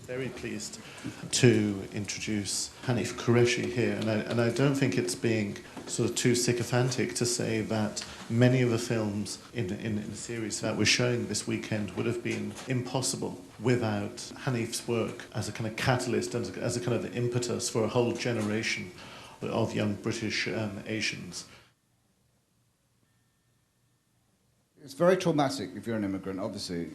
Very pleased to introduce Hanif Kureishi here, and I don't think it's being sort of too sycophantic to say that many of the films in the series that we're showing this weekend would have been impossible without Hanif's work as a kind of catalyst, as a kind of impetus for a whole generation of young British Asians. It's very traumatic if you're an immigrant, obviously,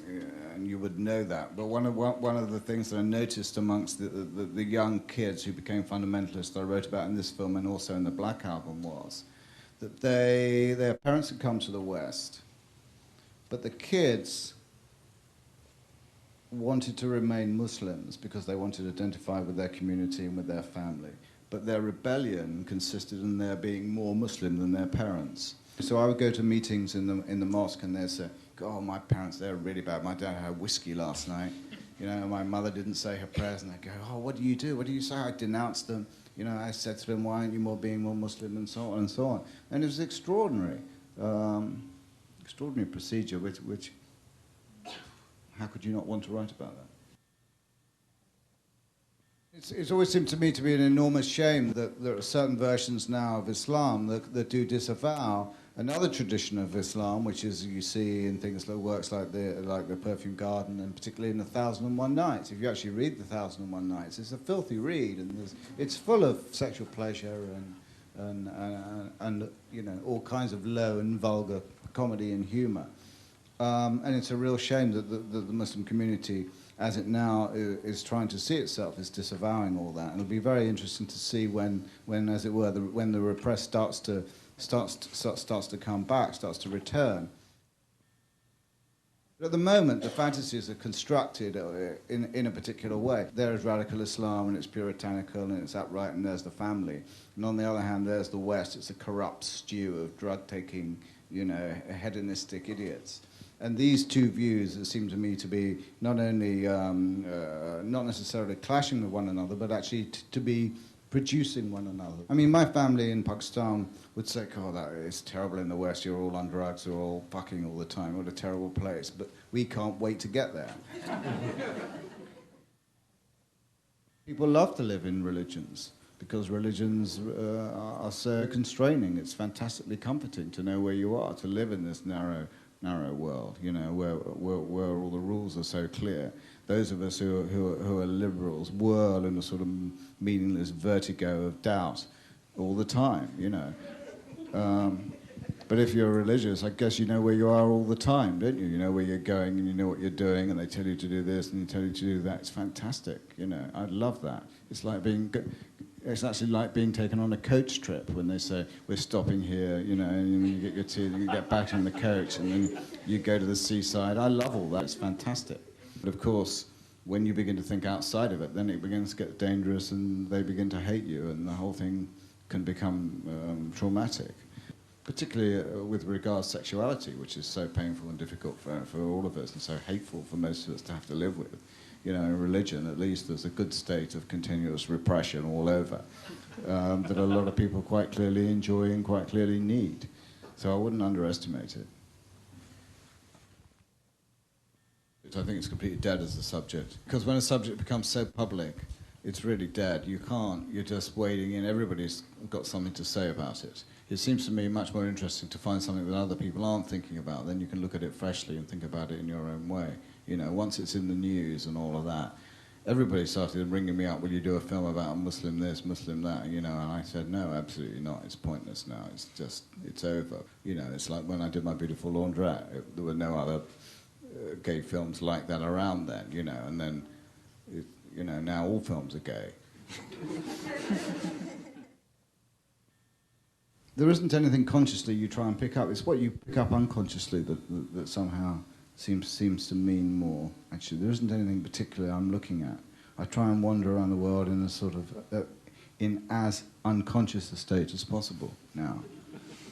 and you would know that. But one of the things that I noticed amongst the young kids who became fundamentalists that I wrote about in this film and also in the Black Album was that their parents had come to the West, but the kids wanted to remain Muslims because they wanted to identify with their community and with their family. But their rebellion consisted in their being more Muslim than their parents. So I would go to meetings in the mosque and they'd say, oh, my parents, they're really bad. My dad had whiskey last night. You know, my mother didn't say her prayers. And I'd go, oh, what do you do? What do you say? I denounced them. You know, I said to them, why aren't you being more Muslim, and so on and so on. And it was extraordinary, extraordinary procedure, which how could you not want to write about that? It's always seemed to me to be an enormous shame that there are certain versions now of Islam that do disavow another tradition of Islam, which is you see in things like works like the Perfume Garden, and particularly in the 1001 Nights. If you actually read the 1001 Nights, it's a filthy read, and it's full of sexual pleasure and you know, all kinds of low and vulgar comedy and humour. And it's a real shame that the Muslim community, as it now is trying to see itself, is disavowing all that. And it'll be very interesting to see when as it were, when the repressed starts to come back, starts to return. But at the moment, the fantasies are constructed in a particular way. There is radical Islam, and it's puritanical, and it's upright, and there's the family. And on the other hand, there's the West. It's a corrupt stew of drug-taking, you know, hedonistic idiots. And these two views seem to me to be not only not necessarily clashing with one another, but actually to be producing one another. I mean, my family in Pakistan would say, oh, that is terrible in the West, you're all on drugs, you're all fucking all the time, what a terrible place, but we can't wait to get there. People love to live in religions, because religions are so constraining. It's fantastically comforting to know where you are, to live in this narrow world, you know, where all the rules are so clear. Those of us who are liberals whirl in a sort of meaningless vertigo of doubt all the time, you know. But if you're religious, I guess you know where you are all the time, don't you? You know where you're going and you know what you're doing, and they tell you to do this and they tell you to do that. It's fantastic, you know. I love that. It's actually like being taken on a coach trip when they say, we're stopping here, you know, and you get your tea, and you get back in the coach, and then you go to the seaside. I love all that. It's fantastic. But of course, when you begin to think outside of it, then it begins to get dangerous, and they begin to hate you, and the whole thing can become traumatic. Particularly with regards to sexuality, which is so painful and difficult for all of us, and so hateful for most of us to have to live with. You know, in religion, at least, there's a good state of continuous repression all over that a lot of people quite clearly enjoy and quite clearly need. So I wouldn't underestimate it. I think it's completely dead as a subject. Because when a subject becomes so public, it's really dead. You're just wading in. Everybody's got something to say about it. It seems to me much more interesting to find something that other people aren't thinking about. Then you can look at it freshly and think about it in your own way. You know, once it's in the news and all of that, everybody started ringing me up, will you do a film about Muslim this, Muslim that, you know, and I said, no, absolutely not, it's pointless now, it's over. You know, it's like when I did My Beautiful Laundrette, there were no other gay films like that around then, you know, and then, you know, now all films are gay. There isn't anything consciously you try and pick up, it's what you pick up unconsciously that somehow seems to mean more. Actually, there isn't anything particular I'm looking at. I try and wander around the world in a sort of, in as unconscious a state as possible now.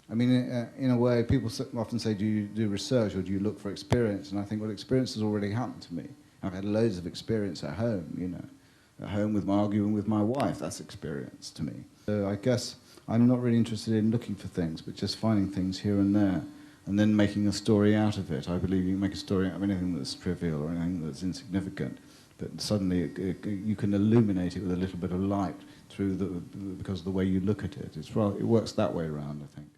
I mean, in a way, people often say, do you do research or do you look for experience? And I think, well, experience has already happened to me. I've had loads of experience at home, you know. At home with arguing with my wife, that's experience to me. So I guess I'm not really interested in looking for things, but just finding things here and there, and then making a story out of it. I believe you can make a story out of anything that's trivial or anything that's insignificant, that suddenly you can illuminate it with a little bit of light through because of the way you look at it. It works that way around, I think.